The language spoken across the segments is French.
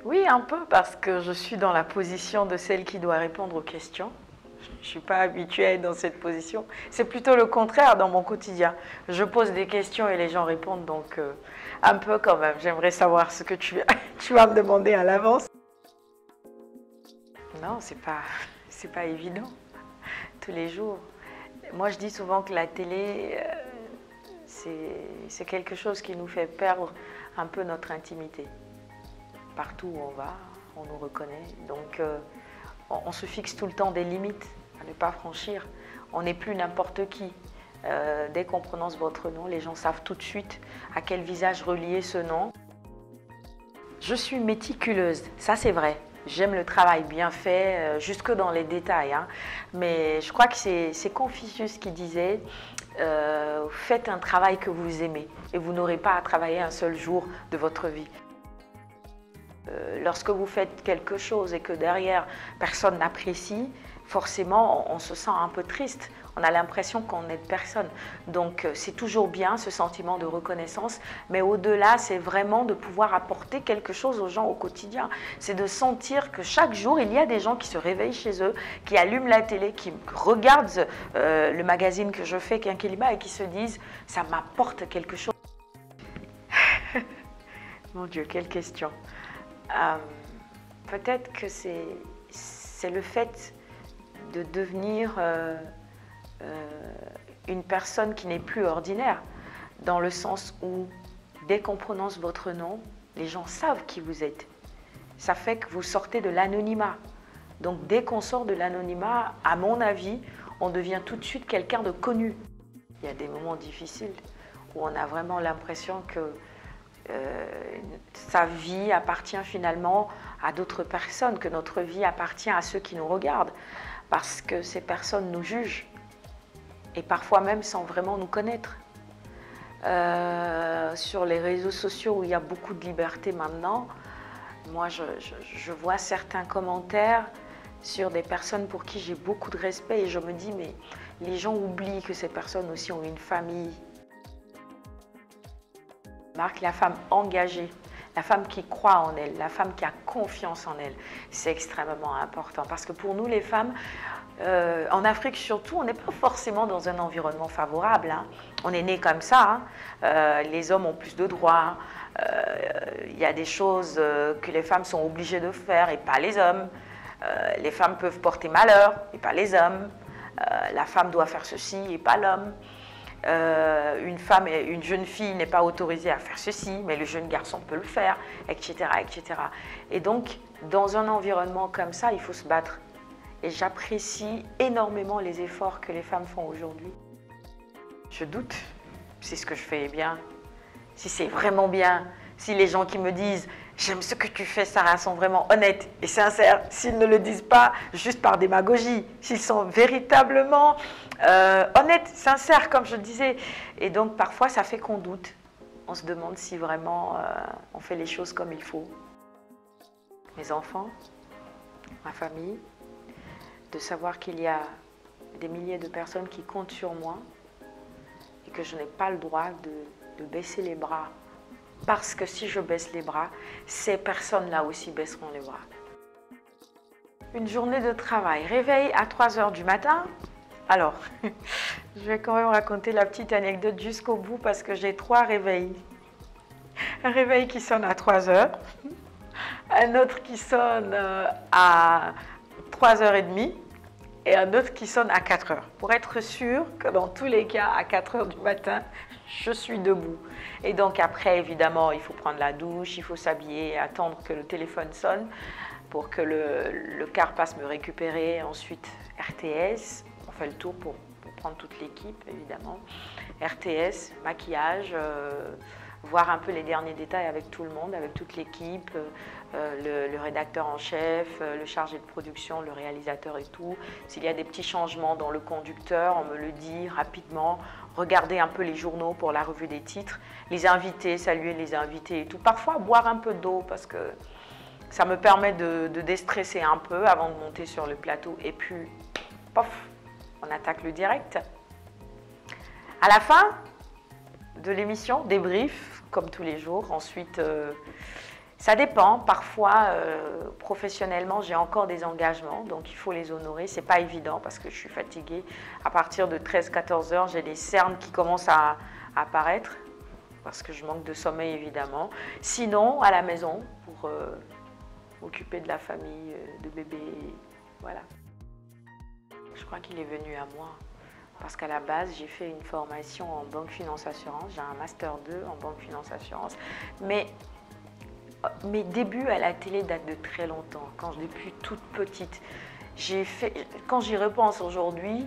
Oui, un peu, parce que je suis dans la position de celle qui doit répondre aux questions. Je ne suis pas habituée à être dans cette position. C'est plutôt le contraire dans mon quotidien. Je pose des questions et les gens répondent, donc un peu quand même. J'aimerais savoir ce que tu vas me demander à l'avance. Non, c'est pas évident, tous les jours. Moi, je dis souvent que la télé, c'est quelque chose qui nous fait perdre un peu notre intimité. Partout où on va, on nous reconnaît. Donc, on se fixe tout le temps des limites à ne pas franchir. On n'est plus n'importe qui. Dès qu'on prononce votre nom, les gens savent tout de suite à quel visage relier ce nom. Je suis méticuleuse, ça c'est vrai. J'aime le travail bien fait, jusque dans les détails. Hein. Mais je crois que c'est Confucius qui disait faites un travail que vous aimez et vous n'aurez pas à travailler un seul jour de votre vie. Lorsque vous faites quelque chose et que derrière personne n'apprécie, forcément on se sent un peu triste. On a l'impression qu'on n'aide personne. Donc c'est toujours bien ce sentiment de reconnaissance, mais au-delà c'est vraiment de pouvoir apporter quelque chose aux gens au quotidien. C'est de sentir que chaque jour il y a des gens qui se réveillent chez eux, qui allument la télé, qui regardent le magazine que je fais, Quinquilibre, et qui se disent ça m'apporte quelque chose. Mon Dieu, quelle question. Peut-être que c'est le fait de devenir une personne qui n'est plus ordinaire, dans le sens où dès qu'on prononce votre nom, les gens savent qui vous êtes. Ça fait que vous sortez de l'anonymat. Donc dès qu'on sort de l'anonymat, à mon avis, on devient tout de suite quelqu'un de connu. Il y a des moments difficiles où on a vraiment l'impression que sa vie appartient finalement à d'autres personnes, que notre vie appartient à ceux qui nous regardent, parce que ces personnes nous jugent, et parfois même sans vraiment nous connaître. Sur les réseaux sociaux où il y a beaucoup de liberté maintenant, moi je vois certains commentaires sur des personnes pour qui j'ai beaucoup de respect, et je me dis mais les gens oublient que ces personnes aussi ont une famille. Marque la femme engagée, la femme qui croit en elle, la femme qui a confiance en elle. C'est extrêmement important parce que pour nous les femmes, en Afrique surtout, on n'est pas forcément dans un environnement favorable. Hein. On est né comme ça, hein. Les hommes ont plus de droits, il y a des choses que les femmes sont obligées de faire et pas les hommes. Les femmes peuvent porter malheur et pas les hommes. La femme doit faire ceci et pas l'homme. Une jeune fille n'est pas autorisée à faire ceci, mais le jeune garçon peut le faire, etc., etc. Et donc, dans un environnement comme ça, il faut se battre. Et j'apprécie énormément les efforts que les femmes font aujourd'hui. Je doute si ce que je fais est bien, si c'est vraiment bien, si les gens qui me disent « j'aime ce que tu fais, Sarah » sont vraiment honnêtes et sincères, s'ils ne le disent pas juste par démagogie, s'ils sont véritablement honnêtes, sincères, comme je disais. Et donc parfois ça fait qu'on doute, on se demande si vraiment on fait les choses comme il faut. Mes enfants, ma famille, de savoir qu'il y a des milliers de personnes qui comptent sur moi et que je n'ai pas le droit de baisser les bras. Parce que si je baisse les bras, ces personnes-là aussi baisseront les bras. Une journée de travail, réveil à 3 h du matin. Alors, je vais quand même raconter la petite anecdote jusqu'au bout parce que j'ai 3 réveils. Un réveil qui sonne à 3 h, un autre qui sonne à 3 h 30 et un autre qui sonne à 4 h. Pour être sûr que dans tous les cas, à 4 h du matin, je suis debout. Et donc après, évidemment, il faut prendre la douche, il faut s'habiller, attendre que le téléphone sonne pour que le car passe me récupérer. Ensuite, RTS, on fait le tour pour prendre toute l'équipe, évidemment. RTS, maquillage, voir un peu les derniers détails avec tout le monde, avec toute l'équipe, le rédacteur en chef, le chargé de production, le réalisateur et tout. S'il y a des petits changements dans le conducteur, on me le dit rapidement. Regarder un peu les journaux pour la revue des titres, les invités, saluer les invités et tout. Parfois, boire un peu d'eau parce que ça me permet de déstresser un peu avant de monter sur le plateau. Et puis, pof, on attaque le direct. À la fin de l'émission, débrief, comme tous les jours. Ensuite, Ça dépend. Parfois, professionnellement, j'ai encore des engagements, donc il faut les honorer. Ce n'est pas évident parce que je suis fatiguée. À partir de 13-14 heures, j'ai des cernes qui commencent à apparaître parce que je manque de sommeil, évidemment. Sinon, à la maison, pour m'occuper de la famille, de bébé, voilà. Je crois qu'il est venu à moi. Parce qu'à la base, j'ai fait une formation en banque finance assurance. J'ai un master 2 en banque finance assurance. Mais mes débuts à la télé datent de très longtemps, depuis toute petite. Quand j'y repense aujourd'hui,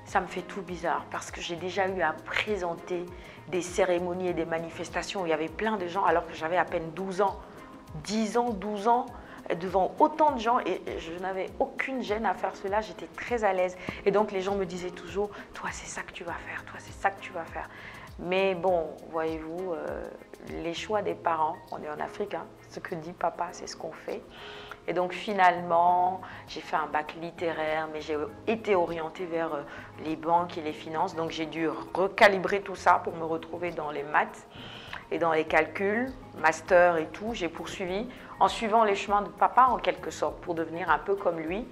ça me fait tout bizarre parce que j'ai déjà eu à présenter des cérémonies et des manifestations où il y avait plein de gens alors que j'avais à peine 12 ans, 10 ans, 12 ans, devant autant de gens et je n'avais aucune gêne à faire cela, j'étais très à l'aise. Et donc les gens me disaient toujours, toi c'est ça que tu vas faire, toi c'est ça que tu vas faire. Mais bon, voyez-vous, les choix des parents, on est en Afrique, hein, ce que dit papa, c'est ce qu'on fait. Et donc finalement, j'ai fait un bac littéraire, mais j'ai été orientée vers les banques et les finances. Donc j'ai dû recalibrer tout ça pour me retrouver dans les maths et dans les calculs, master et tout. J'ai poursuivi en suivant les chemins de papa en quelque sorte pour devenir un peu comme lui.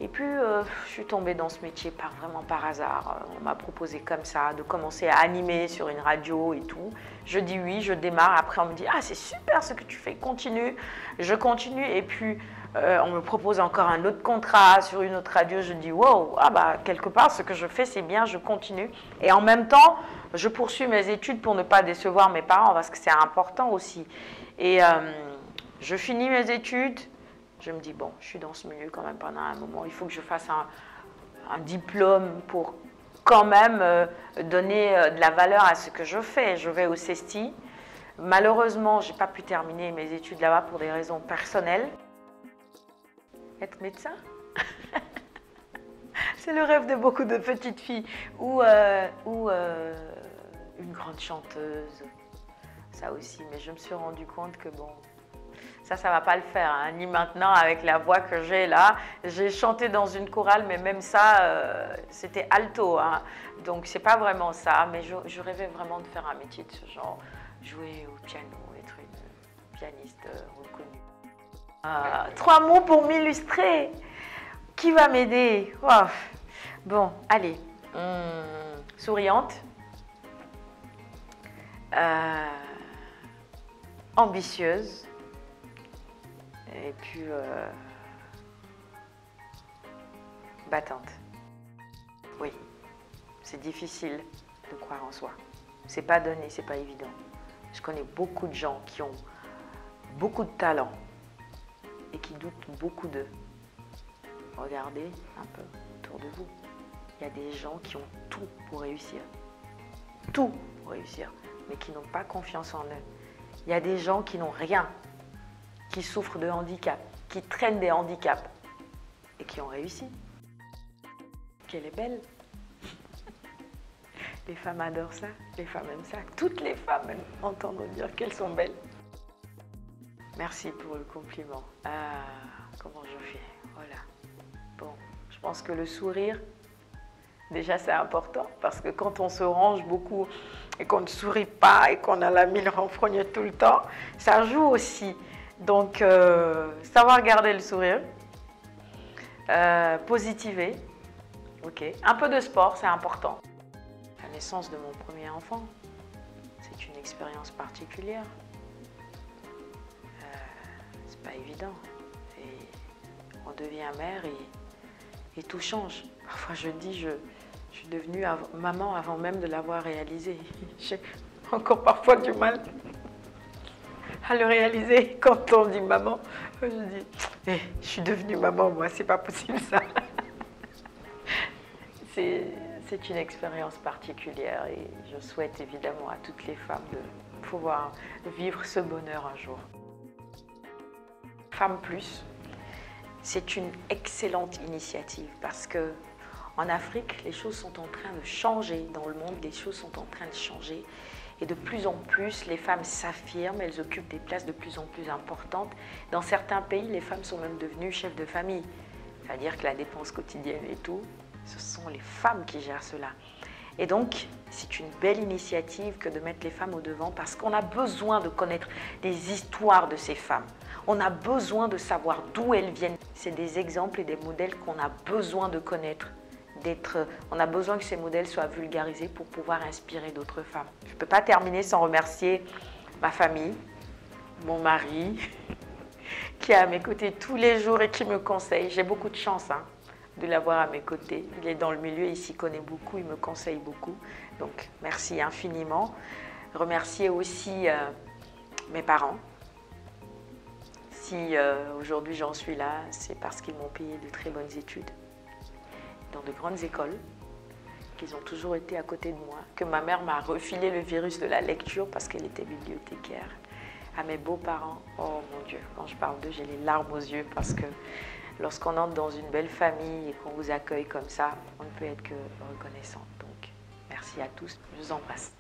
Et puis, je suis tombée dans ce métier vraiment par hasard. On m'a proposé comme ça de commencer à animer sur une radio et tout. Je dis oui, je démarre. Après, on me dit « Ah, c'est super ce que tu fais, continue ». Je continue et puis on me propose encore un autre contrat sur une autre radio. Je dis « Wow, ah bah, quelque part, ce que je fais, c'est bien, je continue ». Et en même temps, je poursuis mes études pour ne pas décevoir mes parents parce que c'est important aussi. Et je finis mes études. Je me dis, bon, je suis dans ce milieu quand même pendant un moment, il faut que je fasse un diplôme pour quand même donner de la valeur à ce que je fais. Je vais au CESTI. Malheureusement, je n'ai pas pu terminer mes études là-bas pour des raisons personnelles. Être médecin, c'est le rêve de beaucoup de petites filles. Ou une grande chanteuse, ça aussi. Mais je me suis rendu compte que bon... Ça ne va pas le faire, hein, ni maintenant avec la voix que j'ai là. J'ai chanté dans une chorale, mais même ça, c'était alto. Hein. Donc, ce n'est pas vraiment ça. Mais je rêvais vraiment de faire un métier de ce genre. Jouer au piano, être une pianiste reconnue. 3 mots pour m'illustrer. Qui va m'aider? Oh. Bon, allez. Souriante. Ambitieuse. Et puis, battante. Oui, c'est difficile de croire en soi. C'est pas donné, c'est pas évident. Je connais beaucoup de gens qui ont beaucoup de talent et qui doutent beaucoup d'eux. Regardez un peu autour de vous. Il y a des gens qui ont tout pour réussir. Tout pour réussir, mais qui n'ont pas confiance en eux. Il y a des gens qui n'ont rien, qui souffrent de handicap, qui traînent des handicaps et qui ont réussi. Qu'elle est belle. Les femmes adorent ça, les femmes aiment ça. Toutes les femmes aiment entendre dire qu'elles sont belles. Merci pour le compliment. Ah, comment je fais? Voilà. Bon, je pense que le sourire, déjà c'est important parce que quand on se range beaucoup et qu'on ne sourit pas et qu'on a la mine renfrognée tout le temps, ça joue aussi. Donc, savoir garder le sourire, positiver, ok. Un peu de sport, c'est important. La naissance de mon premier enfant, c'est une expérience particulière. C'est pas évident. Et on devient mère et tout change. Parfois, je dis, je suis devenue maman avant même de l'avoir réalisé. J'ai encore parfois du mal à le réaliser quand on dit maman. Je dis, je suis devenue maman, moi, c'est pas possible ça. C'est une expérience particulière et je souhaite évidemment à toutes les femmes de pouvoir vivre ce bonheur un jour. Femme Plus, c'est une excellente initiative parce que en Afrique, les choses sont en train de changer. Dans le monde, les choses sont en train de changer. Et de plus en plus, les femmes s'affirment, elles occupent des places de plus en plus importantes. Dans certains pays, les femmes sont même devenues chefs de famille. C'est-à-dire que la dépense quotidienne et tout, ce sont les femmes qui gèrent cela. Et donc, c'est une belle initiative que de mettre les femmes au devant parce qu'on a besoin de connaître les histoires de ces femmes. On a besoin de savoir d'où elles viennent. C'est des exemples et des modèles qu'on a besoin de connaître. On a besoin que ces modèles soient vulgarisés pour pouvoir inspirer d'autres femmes. Je ne peux pas terminer sans remercier ma famille, mon mari, qui est à mes côtés tous les jours et qui me conseille. J'ai beaucoup de chance de l'avoir à mes côtés. Il est dans le milieu, il s'y connaît beaucoup, il me conseille beaucoup. Donc, merci infiniment. Remercier aussi mes parents. Si aujourd'hui j'en suis là, c'est parce qu'ils m'ont payé de très bonnes études dans de grandes écoles, qu'ils ont toujours été à côté de moi, que ma mère m'a refilé le virus de la lecture parce qu'elle était bibliothécaire. À mes beaux-parents, oh mon Dieu, quand je parle d'eux, j'ai les larmes aux yeux parce que lorsqu'on entre dans une belle famille et qu'on vous accueille comme ça, on ne peut être que reconnaissante. Donc, merci à tous, je vous embrasse.